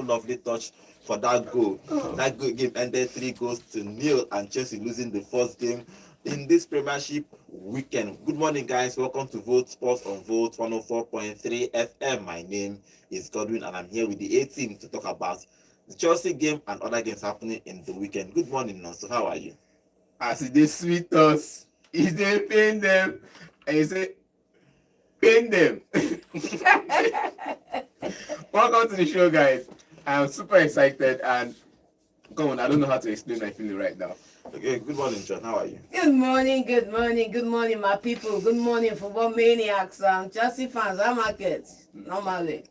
beautiful, lovely touch for that goal. That game ended 3-0, and Chelsea losing the first game in this Premiership weekend. Good morning, guys. Welcome to Vote Sports on Vote 104.3 FM. My name is Godwin, and I'm here with the A team to talk about the Chelsea game and other games happening in the weekend. Good morning, Nonso. How are you? As they sweet us, if they pain them, and you say, pain them. Welcome to the show, guys. I'm super excited, and come on, I don't know how to explain my feeling right now. Okay, good morning, John. How are you? Good morning, my people. Good morning, football maniacs and Chelsea fans. I'm market normally.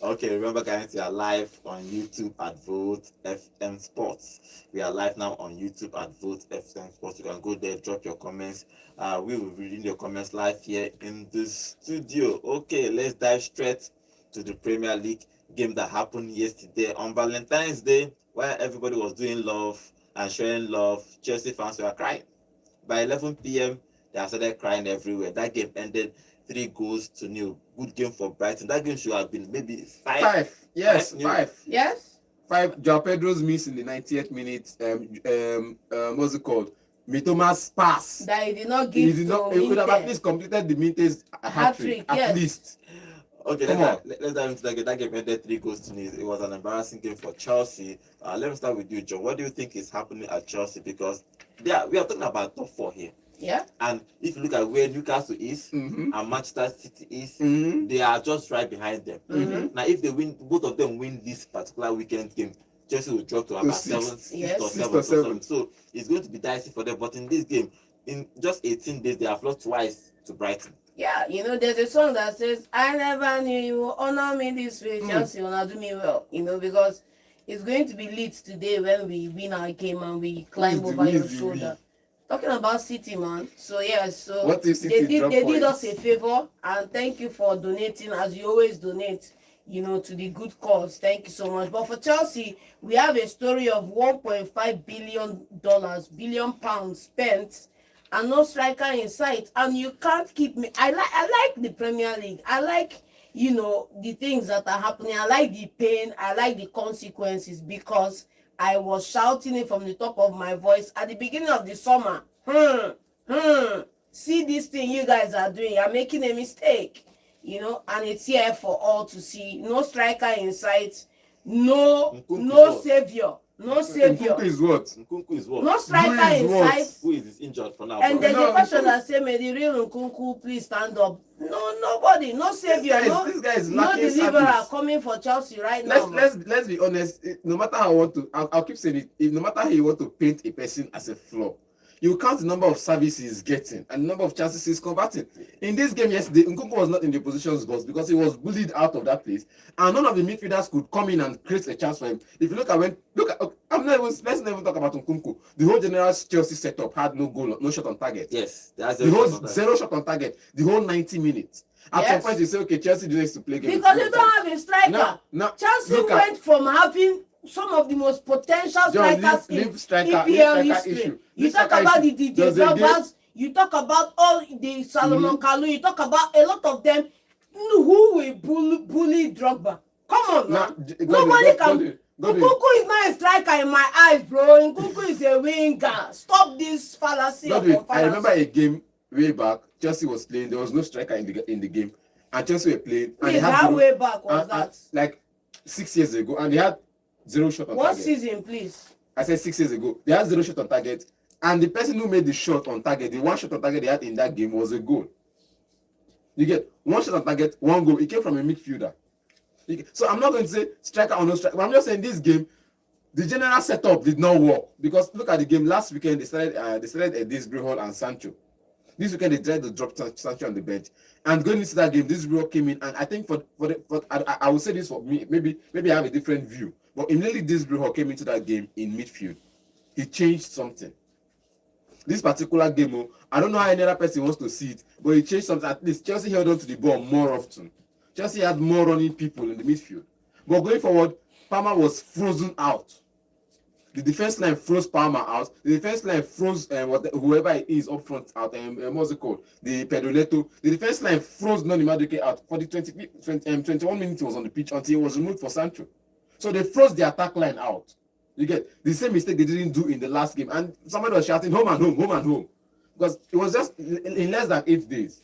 Okay, remember, guys, we are live on YouTube at Vote FM Sports. We are live now on YouTube at Vote FM Sports. You can go there, drop your comments. We will be reading your comments live here in the studio. Okay, let's dive straight to the Premier League game that happened yesterday on Valentine's Day, where everybody was doing love and showing love. Chelsea fans were crying. By 11 p.m., they started crying everywhere. That game ended 3-0. Good game for Brighton. That game should have been maybe five. Yes, Five. five. Yes? Five. Joao Pedro's miss in the 90th minute. What's it called? Mitoma's pass. That he did not give He would have at least completed the Minte's hat-trick. At yes. least. Okay, Come let's dive into that game. That game ended 3-0. It was an embarrassing game for Chelsea. Let me start with you, John. What do you think is happening at Chelsea? Because we are talking about top four here. Yeah. And if you look at where Newcastle is and Manchester City is, they are just right behind them. Now, if they win, both of them win this particular weekend game, Chelsea will drop to about six or seven. So it's going to be dicey for them. But in this game, in just 18 days, they have lost twice to Brighton. Yeah, there's a song that says, I never knew you would honor me this way. Chelsea will not do me well, because it's going to be lit today when we win our game and we climb over your shoulder. Talking about City, man. So, yeah, so what if City they did us a favor, and thank you for donating, as you always donate, to the good cause. Thank you so much. But for Chelsea, we have a story of $1.5 billion pounds spent, and no striker in sight. And you can't keep me. I like the Premier League. I like, the things that are happening. I like the pain. I like the consequences, because I was shouting it from the top of my voice at the beginning of the summer. See this thing you guys are doing. You're making a mistake, and it's here for all to see. No striker in sight. No savior. No savior. Nkunku is what? No striker in sight. Who is injured for now? And there's a person that say, may the real Nkunku please stand up. No, nobody. No savior. This guy is no deliverer coming for Chelsea right now. Let's be honest. No matter how I want to, I'll keep saying it. No matter how you want to paint a person as a flaw, you count the number of services he's getting and the number of chances he's converting. In this game yesterday, Nkunku was not in the positions box because he was bullied out of that place, and none of the midfielders could come in and create a chance for him. If you let's not even talk about Nkunku. The whole general Chelsea setup had no goal, no shot on target. Yes, the whole zero shot on target. The whole 90 minutes. At some point, you say, okay, Chelsea needs to play game because you don't have a striker. No, Chelsea went from having some of the most potential strikers in EPL history. You talk about the DJ Roberts, you talk about all the Salomon Kalou, you talk about a lot of them who will bully Drogba. Come on, man. Nobody can. Nkunku is not a striker in my eyes, bro. Nkunku is a winger. Stop this fallacy. I remember a game way back. Chelsea was playing. There was no striker in the game, and Chelsea were playing. And how way back was that? Like 6 years ago, and they had zero shot on target. What season, please? I said 6 years ago. They had zero shot on target, and the person who made the shot on target, the one shot on target they had in that game was a goal. You get one shot on target, one goal. It came from a midfielder. So I'm not going to say striker or no striker, but I'm just saying this game, the general setup did not work, because look at the game last weekend. They started Disbury Hall and Sancho. This weekend they tried to drop Sancho on the bench, and going into that game, Disbury Hall came in, and I think I will say this for me, maybe I have a different view, but immediately Disbury Hall came into that game in midfield. He changed something. This particular game, I don't know how any other person wants to see it, but he changed something. At least Chelsea held on to the ball more often. Chelsea had more running people in the midfield. But going forward, Palmer was frozen out. The defense line froze Palmer out. The defense line froze whoever it is up front out. What's it called? The Pedro Neto. The defense line froze Noni Madueke out. For the 21 minutes he was on the pitch until he was removed for Sancho. So they froze the attack line out. You get the same mistake they didn't do in the last game, and somebody was shouting home and home, home and home, because it was just in less than 8 days.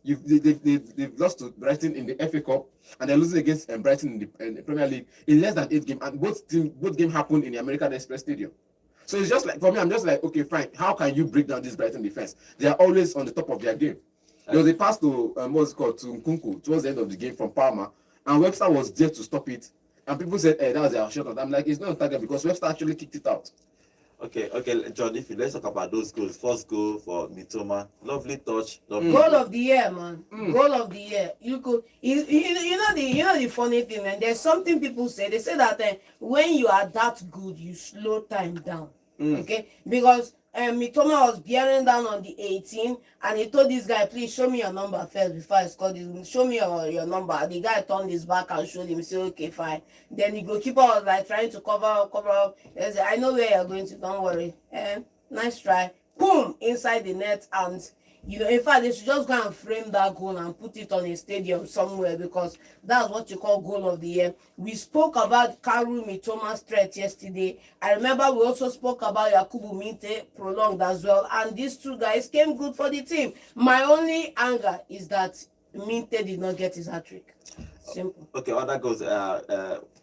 They've lost to Brighton in the FA Cup, and they're losing against Brighton in the Premier League in less than 8 games, and both games happened in the American Express Stadium. So it's just like, for me, I'm just like, okay, fine. How can you break down this Brighton defense? They are always on the top of their game. There was a pass to what's it called, to Nkunku towards the end of the game from Palmer, and Webster was there to stop it. And people said, that was their shot. I'm like, it's not on target because Webster actually kicked it out. Okay, John, if you let's talk about those goals. First goal for Mitoma, lovely touch. Lovely Goal of the year, man. Goal of the year. You could, you know the funny thing, and there's something people say. They say that when you are that good, you slow time down. Okay, because Mitoma was bearing down on the 18, and he told this guy, please show me your number first before I score this. Show me your number. The guy turned his back and showed him. He said, okay, fine. Then the goalkeeper was like trying to cover up. He said, I know where you're going to. Don't worry. Nice try. Boom, inside the net. And in fact, they should just go and frame that goal and put it on a stadium somewhere, because that's what you call goal of the year. We spoke about Karu Mitoma's threat yesterday. I remember we also spoke about Yakubu Minte prolonged as well. And these two guys came good for the team. My only anger is that Minte did not get his hat-trick. Simple. Okay, other goals.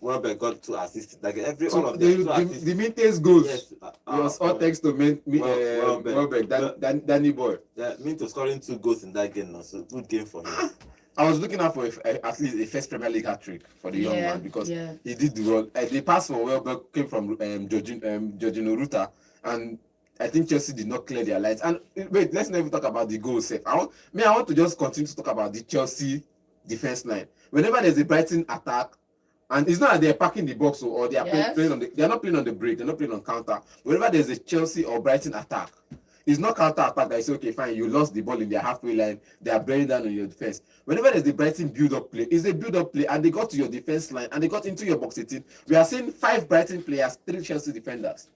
Welbeck got 2 assists. Like all of them, the 2 assists. The Minte's goals. Yes, It was all thanks to Welbeck, Danny Boy. Yeah, Minto scoring 2 goals in that game now, so good game for him. I was looking out for at least a first Premier League hat-trick for the young man, because he did the role. The pass for Welbeck came from Jorginho Ruta, and I think Chelsea did not clear their lines. And wait, let's not even talk about the goal safe. I want to just continue to talk about the Chelsea defense line. Whenever there's a Brighton attack, and it's not that they're packing the box or they are playing on they're not playing on the break, they're not playing on counter. Whenever there's a Chelsea or Brighton attack, it's not counter attack that you say, okay, fine, you lost the ball in their halfway line, they are bearing down on your defense. Whenever there's the Brighton build-up play, it's a build-up play, and they got to your defense line and they got into your box 18. We are seeing 5 Brighton players, 3 Chelsea defenders.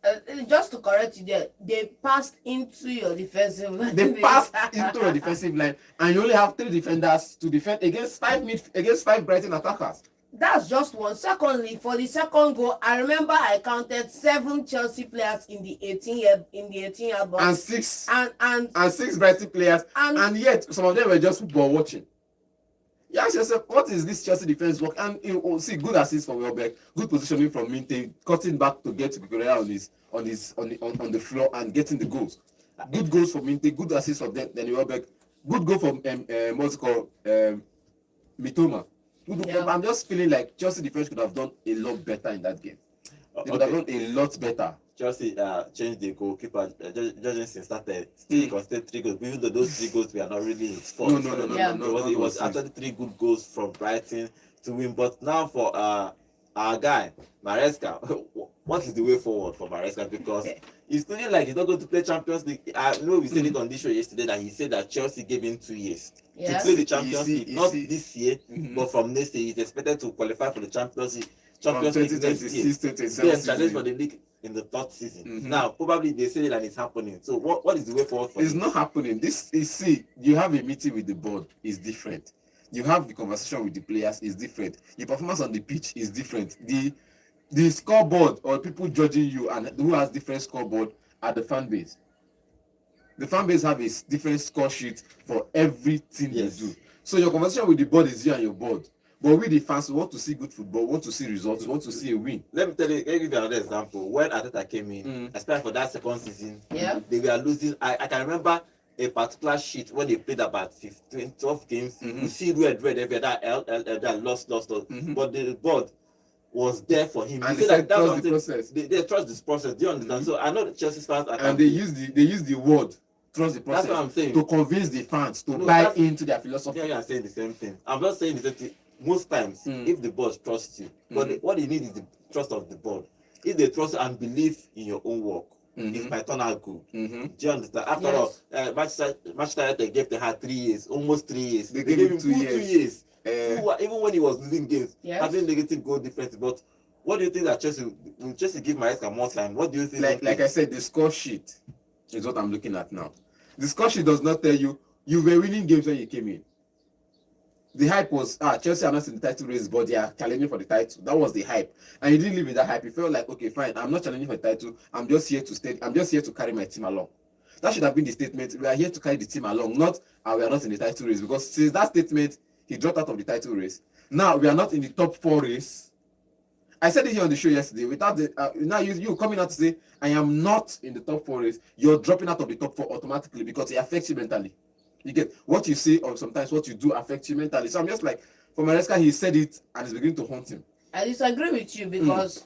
Just to correct you there, they passed into your defensive line. They passed into your defensive line, and you only have 3 defenders to defend against 5 Brighton attackers. That's just one. Secondly, for the second goal, I remember I counted 7 Chelsea players in the 18-yard box, and 6 Brighton players, and yet some of them were just football watching. You ask yourself, what is this Chelsea defense work? And you will see good assist from Welbeck, good positioning from Minte, cutting back to get to Kukurea on the floor and getting the goals. Good goals from Minte, good assist from Danny Welbeck, good goal from Mitoma. I'm just feeling like Chelsea defense could have done a lot better in that game. They could have done a lot better. Chelsea changed the goalkeeper. Jorgensen started. Still he considered 3 goals. Even though those 3 goals were not really his fault. No. It was actually 3 good goals from Brighton to win. But now for our guy Maresca, what is the way forward for Maresca? Because he's feeling like he's not going to play Champions League. I know we said it on this show yesterday that he said that Chelsea gave him 2 years to play the Champions League, not this year, but from next year. He's expected to qualify for the Champions League next year. Then challenge for the league in the 3rd season. Now, probably they say that it's happening. So, what is the way forward for It's not happening. This is, you have a meeting with the board, is different. You have the conversation with the players, is different. Your performance on the pitch is different. The scoreboard, or people judging you and who has different scoreboard, are the fan base. The fan base have a different score sheet for everything you do. So your conversation with the board is you and your board. But we the fans, we want to see good football, want to see results, want to see a win. Let me give you another example. When Ateta came in, especially for that 2nd season, they were losing. I can remember a particular sheet when they played about 12 games. You see red every that lost. But the board was there for him. And they said that's trust the process. They trust this process. Do you understand? So I know the Chelsea fans and they use the word trust the process. That's what I'm saying. To convince the fans to buy into their philosophy. Yeah, you are saying the same thing. I'm not saying the same thing. Most times, if the board trusts you, but what you need is the trust of the board. If they trust and believe in your own work, it might turn out good. Do you understand? After all, Manchester United gave the had 3 years, almost 3 years. They gave him 2 years. Even when he was losing games, having negative goal difference. But what do you think that Chelsea will give Maresca more time? What do you think? Like I said, the score sheet is what I'm looking at now. The score sheet does not tell you were winning games when you came in. The hype was Chelsea are not in the title race, but they are challenging for the title. That was the hype, and he didn't live in that hype. He felt like, okay, fine, I'm not challenging for the title. I'm just here to stay. I'm just here to carry my team along. That should have been the statement. We are here to carry the team along, not we are not in the title race. Because since that statement, he dropped out of the title race. Now we are not in the top 4 race. I said it here on the show yesterday. Without the now you coming out to say I am not in the top 4 race, you're dropping out of the top 4 automatically because it affects you mentally. You get what you say, or sometimes what you do affects you mentally. So I'm just like, for Maresca, he said it and it's beginning to haunt him. I disagree with you because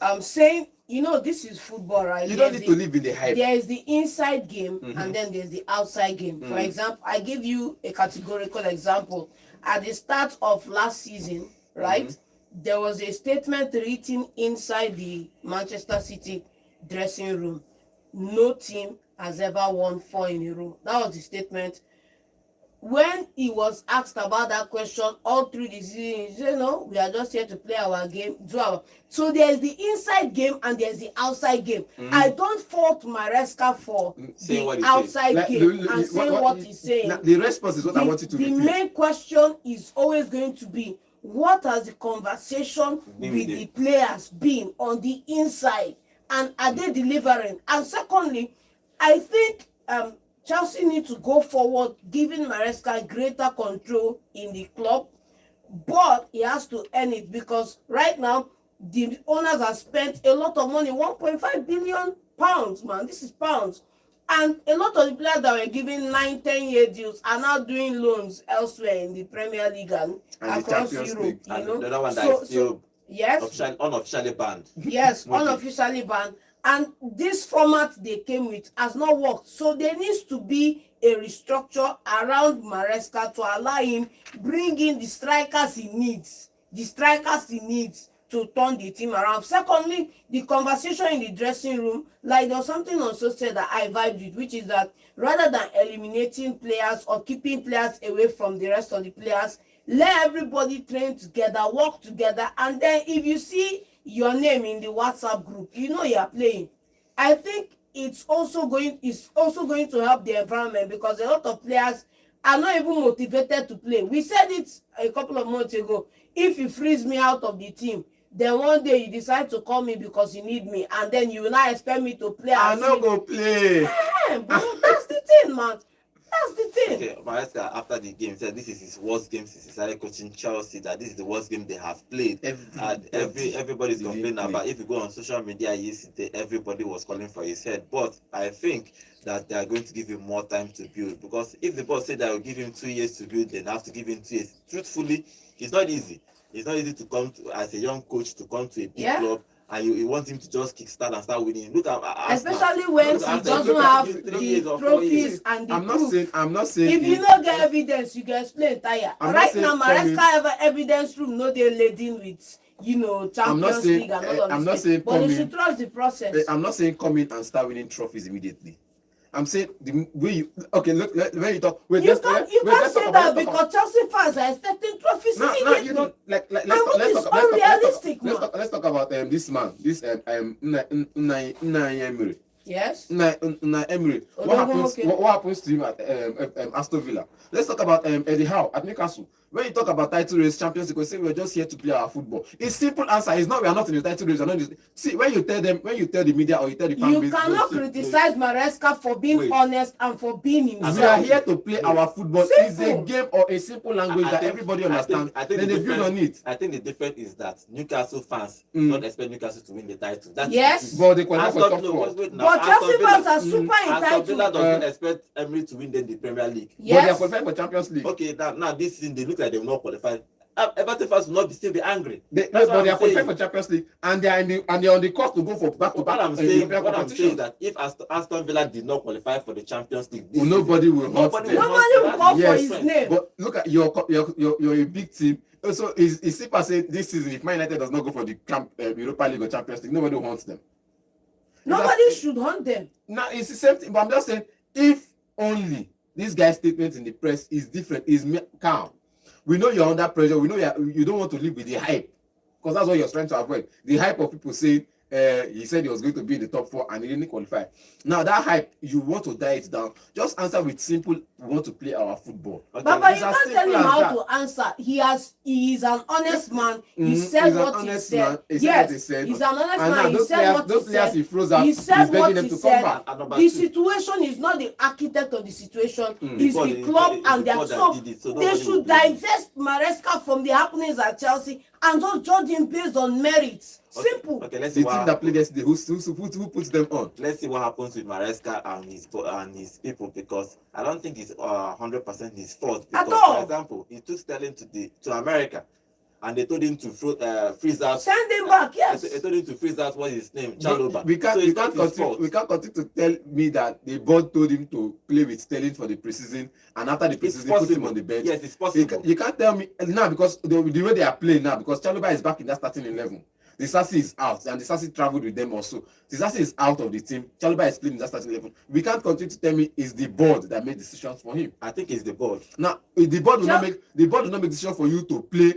I'm saying this is football, right? You don't need to live in the hype. There is the inside game and then there's the outside game. For example, I give you a categorical example. At the start of last season, right, there was a statement written inside the Manchester City dressing room. No team has ever won 4 in a row. That was the statement. When he was asked about that question all through the season, he said, no, we are just here to play our game, So there's the inside game and there's the outside game. I don't fault Maresca for the outside game and saying what he's saying. The response is what I want you to repeat. The main question is always going to be, what has the conversation with the players been on the inside? And are they delivering? And secondly, I think Chelsea need to go forward, giving Maresca greater control in the club, but he has to earn it because right now the owners have spent a lot of money, 1.5 billion pounds, man. This is pounds, and a lot of the players that were given 9-10-year deals are now doing loans elsewhere in the Premier League and across Europe. And the other one that is still unofficially banned. Yes, unofficially banned. And this format they came with has not worked. So there needs to be a restructure around Maresca to allow him bring in the strikers he needs. The strikers he needs to turn the team around. Secondly, the conversation in the dressing room, like there was something on social that I vibed with, which is that rather than eliminating players or keeping players away from the rest of the players, let everybody train together, work together, and then if you see your name in the WhatsApp group, you are playing. I think it's also going to help the environment because a lot of players are not even motivated to play. We said it a couple of months ago. If you freeze me out of the team, then one day you decide to call me because you need me, and then you will not expect me to play. I'm not going to play. Bro, that's the thing, man. That's the thing. Okay, Maresca after the game said this is his worst game since he started coaching Chelsea, that this is the worst game they have played. Everybody's complaining about. If you go on social media yesterday, everybody was calling for his head. But I think that they are going to give him more time to build, because if the boss said that will give him 2 years to build, then they have to give him 2 years. Truthfully, it's not easy. It's not easy to come to, as a young coach, to come to a big club and you want him to just kickstart and start winning. Look at especially when he doesn't have the trophies and the proof. I'm not saying if you don't get evidence, you can explain tire. Right now, Maresca have an evidence room, no they laden with Champions League and all of this. But you should trust the process. I'm not saying come in and start winning trophies immediately. I'm saying the way you look when you talk. You can't say that because Chelsea fans are expecting trophies immediately. No, you don't let's talk about this man, this Unai Emery. Yes. Unai Emery. What happens to him at Aston Villa? Let's talk about Eddie Howe at Newcastle. When you talk about title race, Champions League, we say we're just here to play our football. It's simple answer. It's not. We are not in the title race. See, when you tell the media or you tell the fan base, you cannot criticize Maresca for being honest and for being himself. We are here to play our football. It's a game or a simple language that everybody understands. Then they build on it. I think the difference is that Newcastle fans don't expect Newcastle to win the title. That's yes. But they qualify for top 4. But Chelsea fans are super entitled. Aston Villa doesn't expect Emery to win the Premier League. Yes. But they are qualified for Champions League. Okay, now this season they look like they will not qualify. Everton fans will not still be angry. But they are qualified for Champions League and they are on the course to go for back-to-back. What I'm saying is that if Aston Villa did not qualify for the Champions League, nobody will call for his name. But look at you're a big team. So it's simple saying this season, if Man United does not go for the Europa League or Champions League, nobody wants them. Nobody should hunt them. Now it's the same thing, but I'm just saying, if only this guy's statement in the press is different, is calm. We know you're under pressure. We know you don't want to live with the hype, because that's what you're trying to avoid. The hype of people saying he said he was going to be in the top 4 and he didn't qualify. Now that hype, you want to die it down. Just answer with simple, we want to play our football. Okay. Baba, you It's as can't tell simple him as how that. to answer. He is an honest man. He Mhm. said He's an what he honest said. man. He said Yes, what he said. he's an honest And now man. He those said players, what those he players said. he froze out, He he's said begging what them he to come said. back. And number The two, situation is not the architect of the situation. Mm. It's board the is- club it's and the their board that so did it, so they nobody will should blame him. divest Maresca from the happenings at Chelsea and just judge him based on merits. Okay, Simple. okay, let's see The what team that played happens. yesterday, who puts them on? Let's see what happens with Maresca and his people, because I don't think it's 100% his fault. At Because, all. for example, he took Sterling to America, and they told him to freeze out. Send him back, yes. They told him to freeze out what's his name, Chaloba. We can't, so we it's can't not his continue. fault. We can't continue to tell me that the board told him to play with Sterling for the preseason, and after the It's preseason, put him possible. on the bench. Yes, it's You, possible. you can't tell me now because the way they are playing now, because Chaloba is back in that starting 11. The Sassi is out, and the Sassi traveled with them also. The Sassi is out of the team. Chaloba is playing in that starting 11. We can't continue to tell me it's the board that made decisions for him. I think it's the board. Now, the board will not make decision for you to play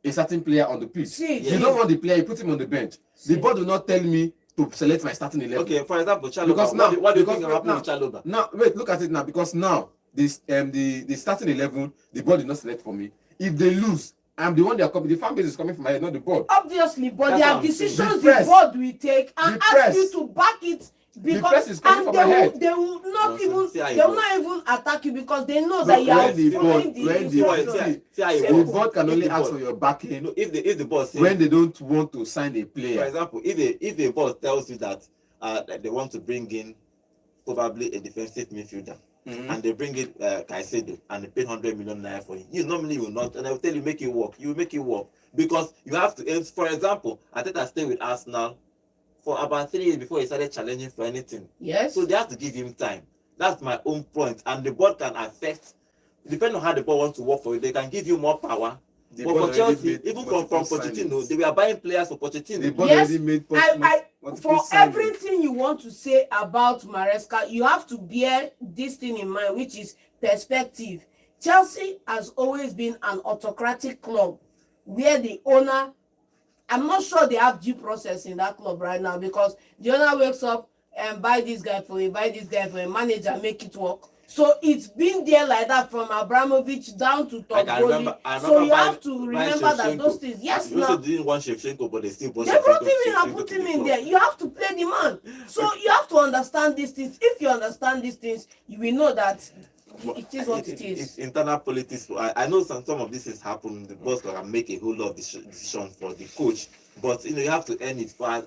a certain player on the pitch. See, You don't want the player, you put him on the bench. The board will not tell me to select my starting 11. Okay, for example, Chaloba. Because now, What do you because think will happen now, with Chaloba? now, wait, look at it now. Because now, this the starting 11, the board did not select for me. If they lose, I'm the one they are coming. The fan base is coming from my head, not the board. Obviously, but That's there what are I'm saying. decisions The the press. board will take and The ask press. you to back it because press is coming and from they my will, head. they will not Nonsense. even See how it they will goes. not even attack you because they know No, that you are when the following board, the when the instructions. see how it the Simple. board can If only the ask board- for your backing No, if the board says, when they don't want to sign a for player. example, if the boss tells you that that they want to bring in probably a defensive midfielder, and they bring in Caicedo and they pay 100 million naira for him, you normally will not, and I will tell you make it work. You will make it work because you have to. For example, Arteta stayed with Arsenal for about 3 years before he started challenging for anything. Yes. So they have to give him time. That's my own point, and the board can affect. Depending on how the board wants to work for you, they can give you more power. The But board for already Chelsea, made even from multiple Pochettino, signings. they were buying players for Pochettino. The board Yes, already made I multiple for signings. everything you want to say about Maresca, you have to bear this thing in mind, which is perspective. Chelsea has always been an autocratic club where the owner, I'm not sure they have due process in that club right now because the owner wakes up and buy this guy for a manager, make it work. So it's been there like that from Abramovich down to Like, Todd I So you remember have to buying remember that Shevchenko. those things. Yes, You also now didn't want Shevchenko, but they still bought they Shevchenko. brought him in and Shevchenko put to him the in club. there. You have to play the man. So you have to understand these things. If you understand these things, you will know that it is what it is. It's internal politics. I know some of this has happened. The boss can make a whole lot of decisions for the coach, but you have to earn it. But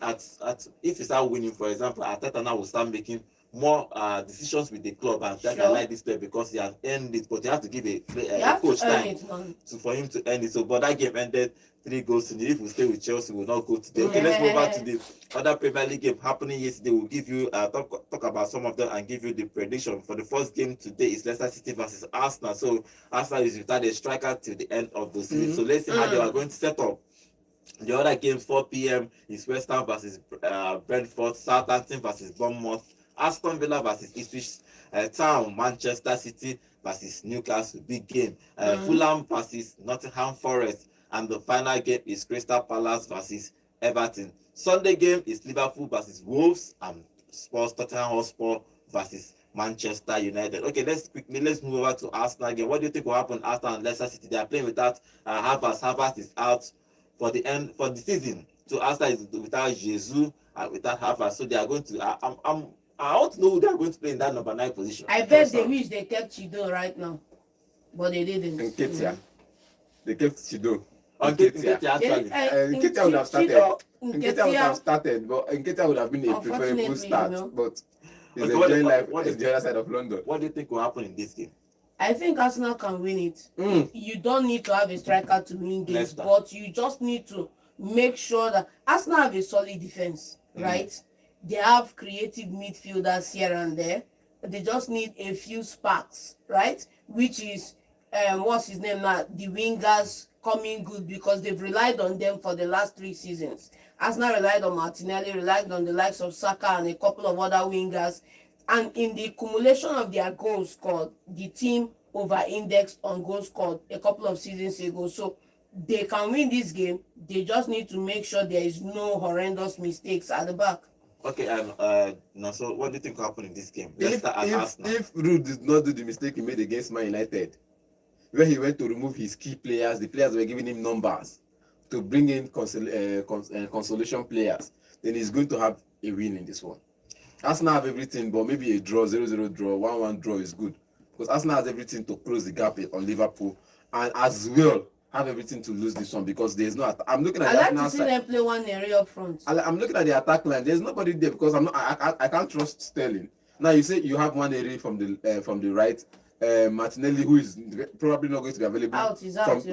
if you start winning, for example, Arteta now will start making more decisions with the club and think I Sure. like this player because he has earned it. But you have to give You a have coach to earn time it, man. for him to earn it. So, but that game ended 3 goals to nil. If we stay with Chelsea, we will not go today. Okay, let's move on to the other Premier League game happening yesterday. We'll give you talk about some of them and give you the prediction for the first game today. Is Leicester City versus Arsenal. So Arsenal is without a striker till the end of the season. So let's see how they are going to set up. The other game 4 p.m. is West Ham versus Brentford, Southampton versus Bournemouth, Aston Villa versus Ipswich Town, Manchester City versus Newcastle, big game. Fulham versus Nottingham Forest, and the final game is Crystal Palace versus Everton. Sunday game is Liverpool versus Wolves and Spurs Tottenham Hotspur versus Manchester United. Okay, let's move over to Arsenal game. What do you think will happen Arsenal and Leicester City? They are playing without Havertz. Havertz is out for the season. So Arsenal is without Jesus and without Havertz. So they are going to. I want to know who they are going to play in that number 9 position. I bet they wish they kept Chido right now, but they didn't. Nketiah. They kept Chido. Nketiah actually. Nketiah would have started. Nketiah would have started, but Nketiah would have been a preferable Unfortunately, start. you know. But he's Okay, enjoying life. what He's is- the other side of London. What do you think will happen in this game? I think Arsenal can win it. You don't need to have a striker to win games, Leicester. but you just need to make sure that Arsenal have a solid defense, right? They have creative midfielders here and there. They just need a few sparks, right? Which is what's his name now? The wingers coming good because they've relied on them for the last 3 seasons. Arsenal relied on Martinelli, relied on the likes of Saka and a couple of other wingers. And in the accumulation of their goals scored, the team over-indexed on goals scored a couple of seasons ago. So they can win this game. They just need to make sure there is no horrendous mistakes at the back. Okay, no. So, what do you think will happen in this game? If Leicester and Arsenal. if Rude did not do the mistake he made against Man United, where he went to remove his key players, the players were giving him numbers to bring in consolation players, then he's going to have a win in this one. Arsenal have everything, but maybe a draw, 0-0 draw, 1-1 draw is good. Because Arsenal has everything to close the gap on Liverpool, and as well have everything to lose this one because there's no. I'm looking at I the like Arsenal to see side. them play one area up front. I'm looking at the attack line. There's nobody there because I'm not. I can't trust Sterling. Now you say you have one area from the right, Martinelli, who is probably not going to be available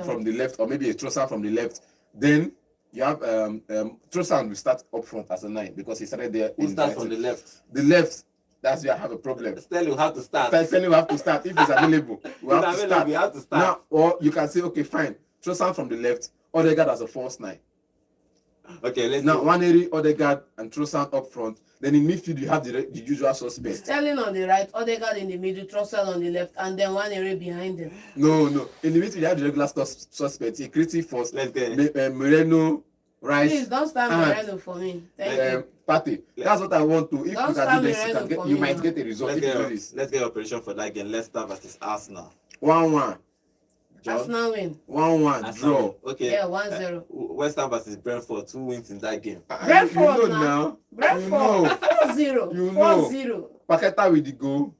from the left, or maybe a Trossard from the left. Then you have Trossard will start up front as a 9 because he started there. Who starts from the left? The left. That's where I have a problem. Sterling will have to start. Sterling will have to start if he's available. We have to start. Now, or you can say, okay, fine. Trossard from the left, Odegaard as a false 9. Okay, let's now one area Odegaard and Trossard up front. Then in midfield you have the usual suspects. Sterling on the right, Odegaard in the middle, Trossard on the left, and then one area behind them. No. In the midfield you have the regular suspects. A creative force. Let's get Moreno, Rice. Please don't start Moreno for me. Thank you. Party. That's what I want to. If Don't you can do this, you might get a result. Let's get operation for that game. Leicester versus Arsenal. 1-1. Arsenal win. 1-1 draw. Okay. Yeah, 1-0. West Ham versus Brentford. Who wins in that game? Brentford now. Brentford 4-0. You 4-0. Paqueta with the goal.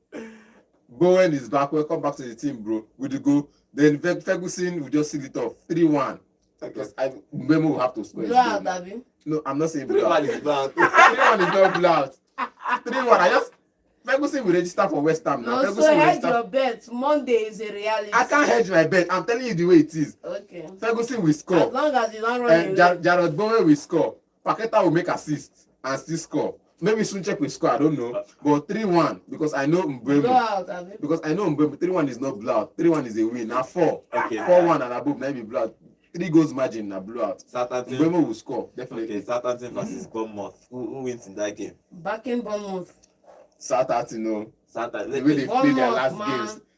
Bowen is back. Welcome back to the team, bro. With the goal. Then Ferguson will just seal it off. 3-1. Because Mbemo will have to score. Blowout, Abi. No, I'm not saying blowout. 3-1 is blowout. 3-1 is not blowout. 3-1. Ferguson will register for West Ham now. No, so hedge your bet. Monday is a reality. I can't hedge my bet. I'm telling you the way it is. Okay. Ferguson will score. As long as you don't run Jared Bowen will score. Paqueta will make assist and still score. Maybe Sunchek will score. I don't know. But 3-1 because I know Mbemo. Blowout, Abi. Because I know Mbemo. 3-1 is not blowout. 3-1 is a win. Now 4. Okay. 4-1 and above. Maybe blowout. 3 goals margin na blowout. Southampton. Mbemo will score definitely. Okay. Southampton versus Bournemouth. Who wins in that game? Back in Bournemouth. Southampton, no. Southampton. The way they played their last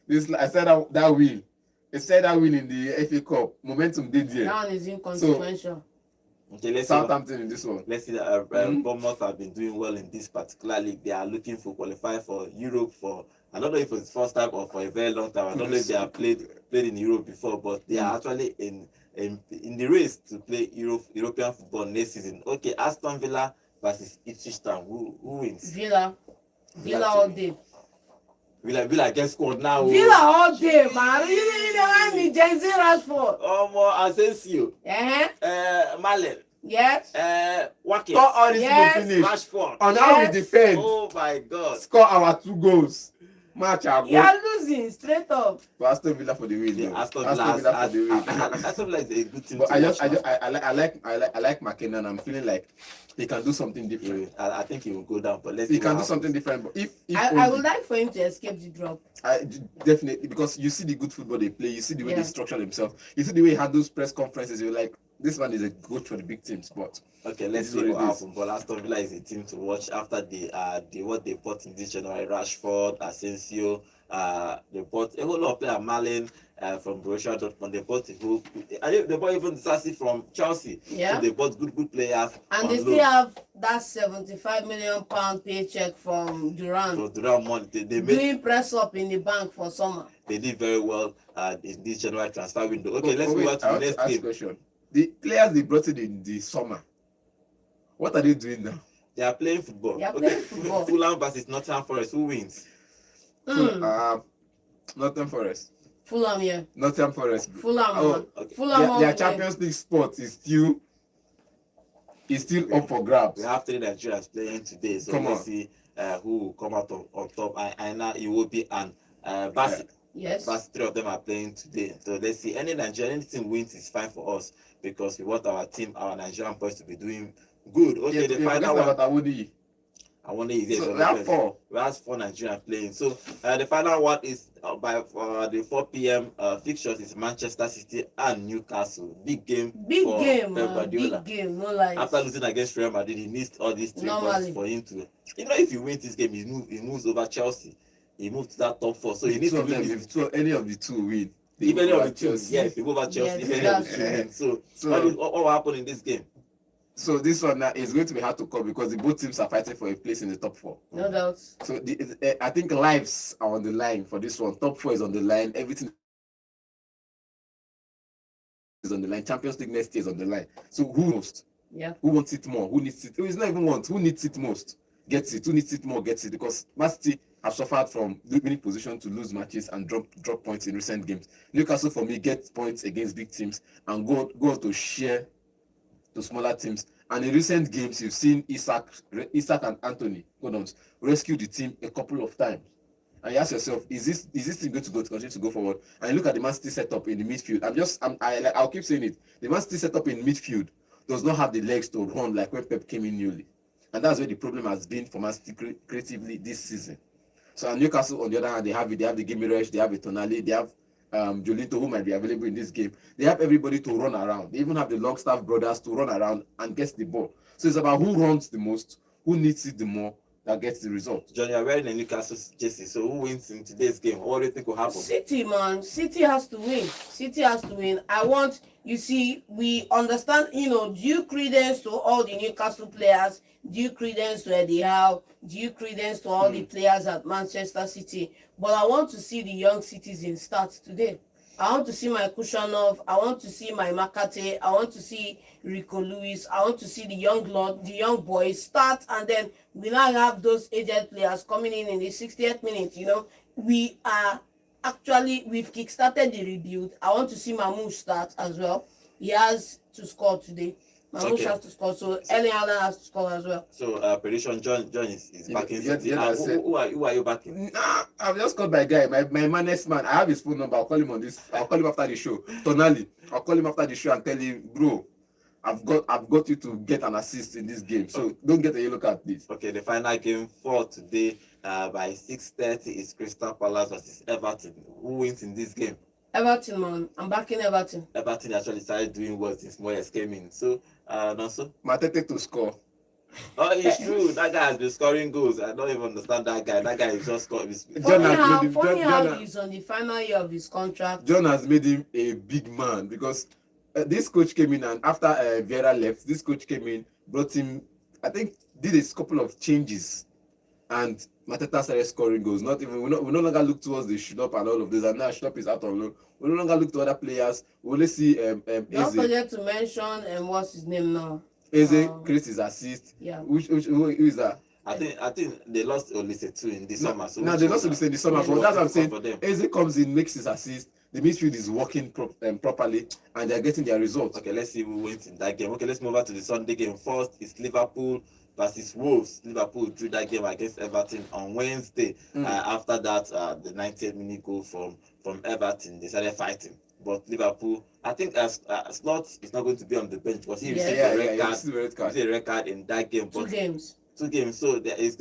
games. I said that win. They said that win in the FA Cup. Momentum did there. That one is inconsequential. Okay, let's Southampton in this one. Let's see that Bournemouth have been doing well in this particular league. They are looking for qualify for Europe for, I don't know if it's the first time or for a very long time. I don't know if they have played in Europe before, but they are actually in the race to play European football next season. Okay, Aston Villa versus Ipswich Town. Who wins? Villa all day. Villa get scored now. Villa all day, man. You don't need Jensen Rashford. Asensio. Malen. Yes. Watkins. Score all this finish. Rashford. On how we defend. Oh my God. Score our 2 goals. Match our goal. You are losing straight up. But Aston Villa for the win. Yeah, no. Aston Villa for the win. Aston Villa is a good team. But I like McKenna, and I'm feeling like he can do something different. I think he will go down, but let's see. He can do something different. But if I would like for him to escape the drop. Definitely, because you see the good football they play, you see the way they structure themselves, you see the way he had those press conferences. You're like, this man is a coach for the big teams. But okay, let's see what happens. But Aston Villa is a team to watch after what they bought in this January. Rashford, Asensio, they bought a whole lot of players. Malen from Borussia Dortmund. They bought they bought even Sassi from Chelsea. Yeah. So they bought good players. And they still have that £75 million paycheck from Durant. So Durant money. They made doing press up in the bank for summer. They did very well in this January transfer window. Okay, let's move on to the next game. Question. The players they brought in the summer, what are they doing now? They are playing football. They are playing football. Fulham versus Nottingham Forest. Who wins? Nottingham Forest. Fulham, yeah. Nottingham Forest. Fulham. Okay. Fulham. Their Champions League spot is still up for grabs. We have 3 Nigerians playing today, so let's see who will come out on top. Aina, Iwobi, and Basi. Yes. Basi, 3 of them are playing today. So let's see. Any team wins is fine for us because we want our team, our Nigerian boys, to be doing good. Okay, the final one. I wonder if so we have 4. We have 4 Nigerians playing. So the final one is by the 4 p.m. Fixtures is Manchester City and Newcastle. Big game. Big game, no lies. After losing against Real Madrid, he missed all these 3 points for him to. If he wins this game, he moves over Chelsea. He moves to that top 4. So he needs to win. If any of the 2 win, If will any of over the two, Chelsea. yes, they go over Chelsea. Yes, If any of the that's two win. So, So what will happen in this game? so this one now is going to be hard to call because the both teams are fighting for a place in the top four. no doubt. So I think lives are on the line for this one. Top four is on the line. Everything is on the line. Champions League next year is on the line. So who most? Yeah. Who wants it more? Who needs it? It's not even want. Who needs it most? Gets it. Who needs it more? Gets it. Because Man City have suffered from winning position to lose matches and drop points in recent games. Newcastle, for me, get points against big teams and go on to share to smaller teams. And in recent games, you've seen Isaac and Anthony Gordons rescue the team a couple of times. And you ask yourself, is this team going to continue to go forward? And you look at the Man City setup in the midfield. I'll keep saying it. The Man City setup in midfield does not have the legs to run like when Pep came in newly. And that's where the problem has been for Man City creatively this season. So Newcastle, on the other hand, they have the Gimiresh, they have a Tonali, they have Jolinto, who might be available in this game. They have everybody to run around. They even have the Longstaff brothers to run around and get the ball. So it's about who runs the most, who needs it the more, that gets the result. John, you're wearing a Newcastle jersey, so who wins in today's game? What do you think will happen? City, man. City has to win. City has to win. We understand, due credence to all the Newcastle players, due credence to Eddie Howe, due credence to all the players at Manchester City. But I want to see the young citizens start today. I want to see my Kushanov. I want to see my Makate. I want to see Rico Lewis. I want to see the young boys start, and then we now have those aged players coming in the 60th minute. We've kickstarted the rebuild. I want to see Mamouche start as well. He has to score today. Mamouche has to score, so Erling Haaland has to score as well. So prediction, John is backing City. Who are you backing? Nah, I've just called my guy, my manest man. I have his phone number. I'll call him I'll call him after the show. Tonali. I'll call him after the show and tell him, bro, I've got you to get an assist in this game. So don't get a yellow card, please. Okay, the final game for today by 6:30 is Crystal Palace versus Everton. Who wins in this game? Everton, man. I'm backing Everton. Everton actually started doing well since Moyes came in. So, Nonso? Matete to score. Oh, it's true. That guy has been scoring goals. I don't even understand that guy. That guy is just scoring. Funny how he's on the final year of his contract. John has made him a big man because this coach came in, and after Vieira left, this coach came in, brought him, I think, did a couple of changes, and Mateta started scoring goals. We no longer look towards the Shudop and all of this, and now Shudop is out on loan. We no longer look to other players. We only see Don't forget to mention what's his name now. Eze creates his assist. Yeah. Who is that? I think they lost Olise too in this summer. So they lost Olise in the summer, Yeah, but that's what I'm saying. for them. Eze comes in, makes his assist. The midfield is working properly, and they're getting their results. Okay, let's see who wins in that game. Okay, let's move on to the Sunday game. First is Liverpool versus Wolves. Liverpool drew that game against Everton on Wednesday. After that, the 90th minute goal from Everton, they started fighting. But Liverpool, I think Slot is not going to be on the bench because he received a red card. He received a red card in that game. Two games. So there is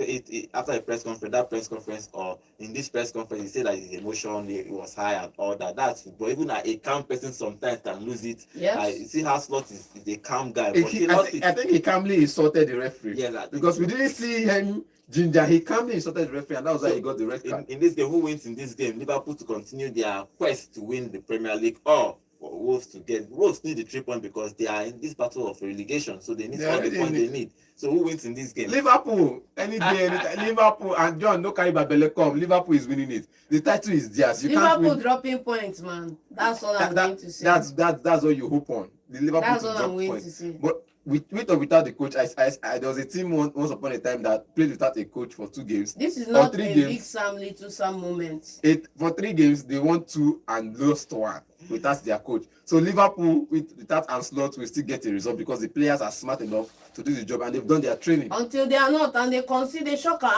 after a press conference, or in this press conference, he said that his emotion it was high and all that. That's football. Even a calm person sometimes can lose it. Yes. You see how Slot is a calm guy. I But he lost it. think he calmly insulted the referee. Yes, because we didn't see him ginger. He calmly insulted the referee, and that was why he got the red card. In this game, who wins in this game? Liverpool to continue their quest to win the Premier League, or Wolves to get. Wolves need the 3 points because they are in this battle of relegation, so they need all the points they need. So who wins in this game? Liverpool, any day, anytime. Liverpool, and John, no carry Babele come. Liverpool is winning it. The title is theirs. Liverpool dropping points, man. That's all I'm going to say. That's what you hope on. The Liverpool That's to all drop I'm going points. to say. But with or without the coach, there was a team once upon a time that played without a coach for 2 games. This is not a 3 Big games. Sam, Little Sam moment. For 3 games, they won 2 and lost 1 without their coach. So Liverpool, without Ancelotti, will still get a result because the players are smart enough to do the job and they've done their training. Until they are not, and they concede a shocker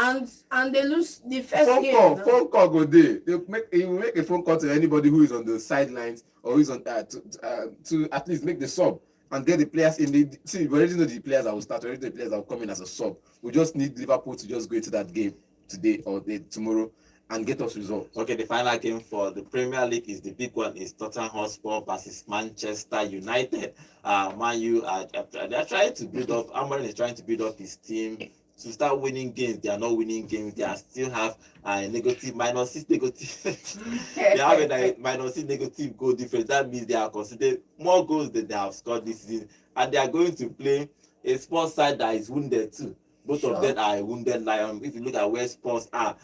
and they lose the first game. Phone call go there. He will make a phone call to anybody who is on the sidelines or who is on to at least make the sub and get the players in. We already know the players that will start. We already know the players that will come in as a sub. We just need Liverpool to just go into that game today or tomorrow and get us results. Okay, the final game for the Premier League is the big one. Is Tottenham Hotspur versus Manchester United. Man U they're trying to build up. Amorim is trying to build up his team to start winning games, they are not winning games. They are still have a negative -6 negative. They have a -6 negative goal difference. That means they are considered more goals than they have scored this season, and they are going to play a Spurs side that is wounded too. Both of them are a wounded lion. If you look at where Spurs are,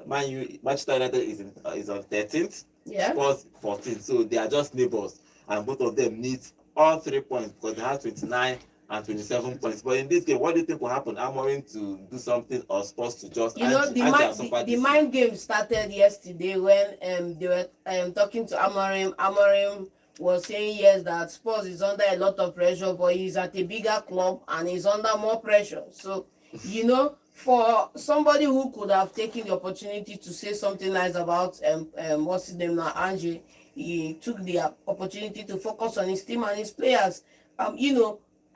Manchester United is on 13th, Spurs 14th. So they are just neighbors, and both of them need all 3 points because they have 29 and 27 points. But in this game, what do you think will happen? Amorim to do something or Spurs to just the mind game started yesterday when they were talking to Amorim. Amorim was saying yes that Spurs is under a lot of pressure, but he's at a bigger club and he's under more pressure. So for somebody who could have taken the opportunity to say something nice about what's his name now, Ange, he took the opportunity to focus on his team and his players.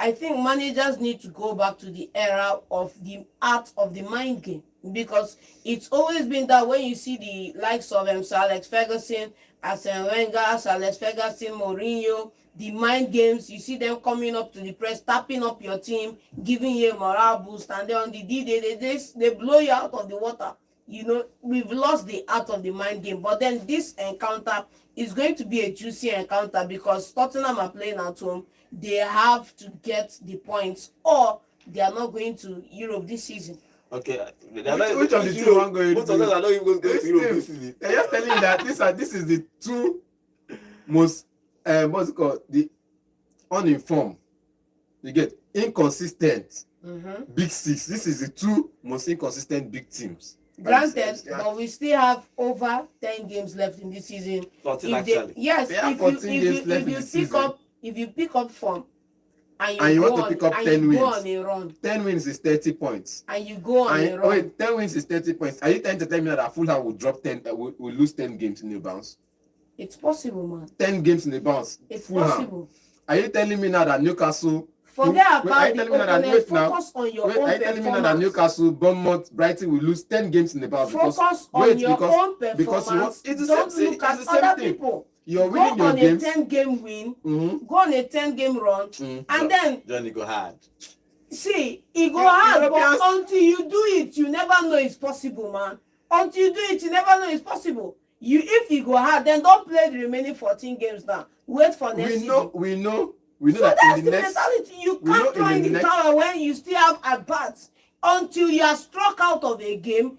I think managers need to go back to the era of the art of the mind game, because it's always been that when you see the likes of Sir Alex Ferguson, Arsene Wenger, Sir Alex Ferguson, Mourinho, the mind games, you see them coming up to the press, tapping up your team, giving you a morale boost, and then on the D-Day, they blow you out of the water. We've lost the art of the mind game. But then this encounter is going to be a juicy encounter because Tottenham are playing at home. They have to get the points or they are not going to Europe this season. Okay. Which of the two are going to both of them are not even going to Europe this season. They're just telling you that this is the two most what's it called? The uninformed. You get inconsistent big six. This is the two most inconsistent big teams. Granted, but we still have over 10 games left in this season. 14 actually. Yes, they have 14 games left in the season. If you pick up form and you want to pick up 10 wins, go on a run. 10 wins is 30 points. And you go on a run. Wait, 10 wins is 30 points. Are you trying to tell me that Fulham will drop 10? Will lose 10 games in a bounce? It's possible, man. 10 games in a bounce. It's Fulham. possible. Are you telling me now that Newcastle? Forget about the opponent. Focus on your own performance. Are you telling me now that Newcastle, Bournemouth, Brighton will lose 10 games in a bounce? Focus on your own performance. It's the Don't same look thing. at other people. You're winning your games. Go on a 10-game win. Go on a 10-game run. And then Johnny go hard. See, it go hard, but until you do it, you never know it's possible, man. Until you do it, you never know it's possible. If you go hard, then don't play the remaining 14 games now. Wait for next season. We know so that that's in the the next mentality. You can't throw in the tower when you still have at-bats. Until you are struck out of a game,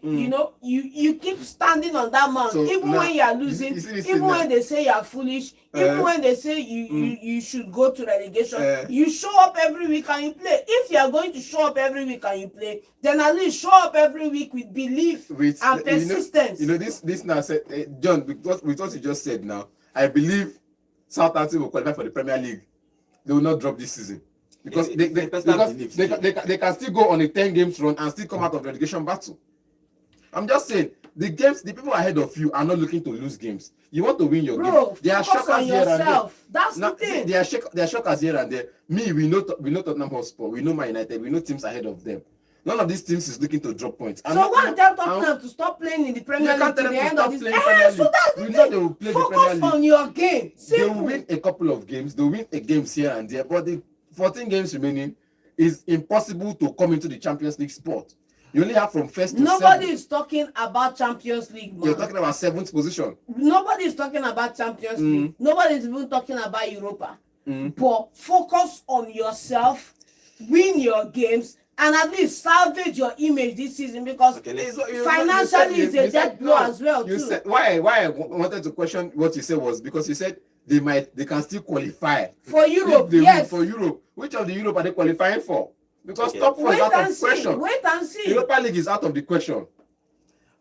you keep standing on that mount. So even now, when you are losing, even when they say you are foolish, even when they say you should go to relegation, you show up every week and you play. If you are going to show up every week and you play, then at least show up every week with belief and persistence. This now said, John, because with what you just said now, I believe Southampton will qualify for the Premier League. They will not drop this season. Because they can still go on a 10 games run and still come out of relegation battle. I'm just saying, the people ahead of you are not looking to lose games. You want to win your game. They are shockers here and there. That's the thing. They are shockers here and there. We know Tottenham Hotspur, we know Man United, we know teams ahead of them. None of these teams is looking to drop points. So go and tell Tottenham to stop playing in the Premier League to the end of this. So that's the thing. They will play Focus the Premier League. on your game. Simple. They will win a couple of games. They will win a games here and there. But the 14 games remaining is impossible to come into the Champions League spot. You only have from first to Nobody seventh. is talking about Champions League, man. You're talking about 7th position. Nobody is talking about Champions League. Nobody is even talking about Europa. But focus on yourself, win your games, and at least salvage your image this season because financially it's a dead blow as well too. Why I wanted to question what you said was because you said they can still qualify for Europe. Yes, for Europe. Which of the Europe are they qualifying for? Because top four is out of question. Wait and see. Europa League is out of the question.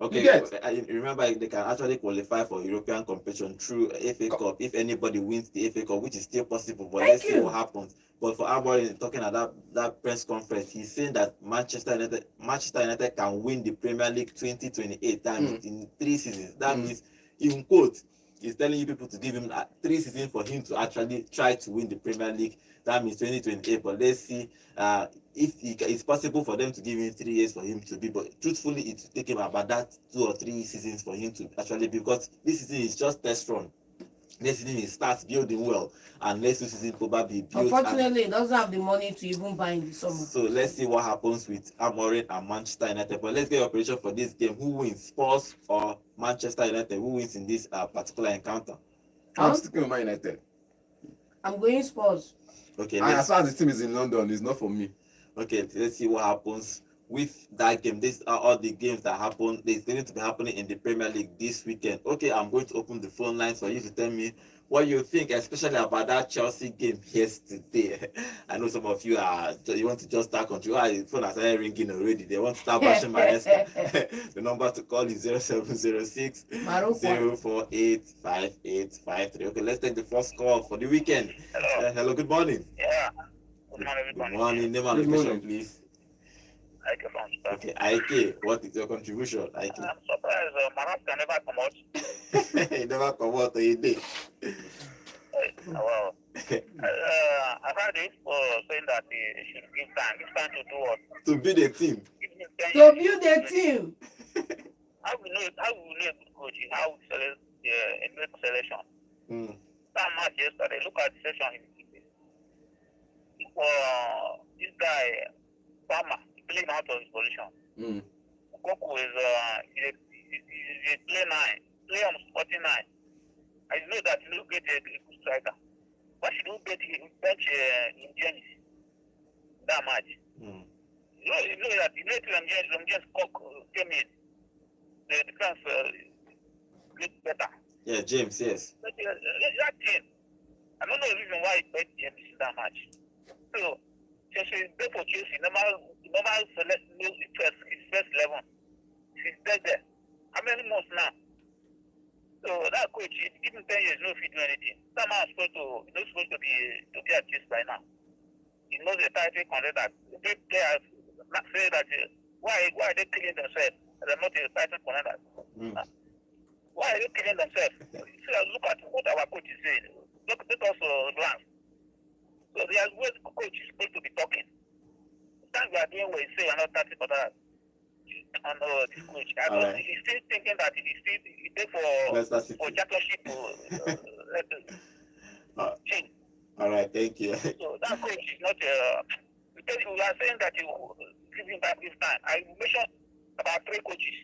Okay, remember they can actually qualify for European competition through FA Cup if anybody wins the FA Cup, which is still possible. But let's see what happens. But for Amorim talking at that press conference, he's saying that Manchester United can win the Premier League 2028 times in 3 seasons. That means, in quote, he's telling you people to give him 3 seasons for him to actually try to win the Premier League. That means 2028. But let's see if it's possible for them to give him 3 years for him to be. But truthfully, it will take him about that 2 or 3 seasons for him to actually be. Because this season is just test run. Next season he starts building well, and next season probably builds. Unfortunately, he doesn't have the money to even buy in the summer. So let's see what happens with Amorim and Manchester United. But let's get your prediction for this game. Who wins, Spurs or Manchester United? Who wins in this particular encounter? I'm sticking with Man United. I'm going Spurs. Okay, And as far as the team is in London, it's not for me. Okay, let's see what happens with that game. These are all the games that happen. It's going to be happening in the Premier League this weekend. Okay, I'm going to open the phone lines for you to tell me what you think, especially about that Chelsea game yesterday. I know some of you want to just start control. The phone has started ringing already. They want to start bashing my The number to call is 0706 048 5853. Okay, let's take the first call for the weekend. Hello, good morning. Yeah. Good morning. Name and location, please. Ike from Spurs. Okay, Ike, what is your contribution? Ike. I'm surprised Marat can never come out. He never come out a day. Well, I've heard it saying that he should give time. It's time to do what? To build a team. To build a team. How we know a good coach is how we select a new selection. That match yesterday, look at the session. This guy, Palmer, playing out of his position. Goku is a play 9, play on 49. I know that he will get a good striker. Why should we get bench in James that much? You know that James Cook came in. The defense get better. Yeah, James, yes. That team, I don't know the reason why he bet James that much. So, Chelsea, they for Chelsea, normal select his first 11. He's dead there. How many months now? So that coach, give him 10 years, no fit do anything. That man is supposed to be at Chelsea by now. He knows the title contender. Big players say that why are they killing themselves? They're not a title contender. Why are they killing themselves? Look at what our coach is saying. Let us glance. So the coach is supposed to be talking. Thank we are doing what he say, and not 30 for that. And this coach, he's still thinking that he's there for championship team. All right, thank you. So that coach is not. Because we are saying that you give him back this time. I mentioned about 3 coaches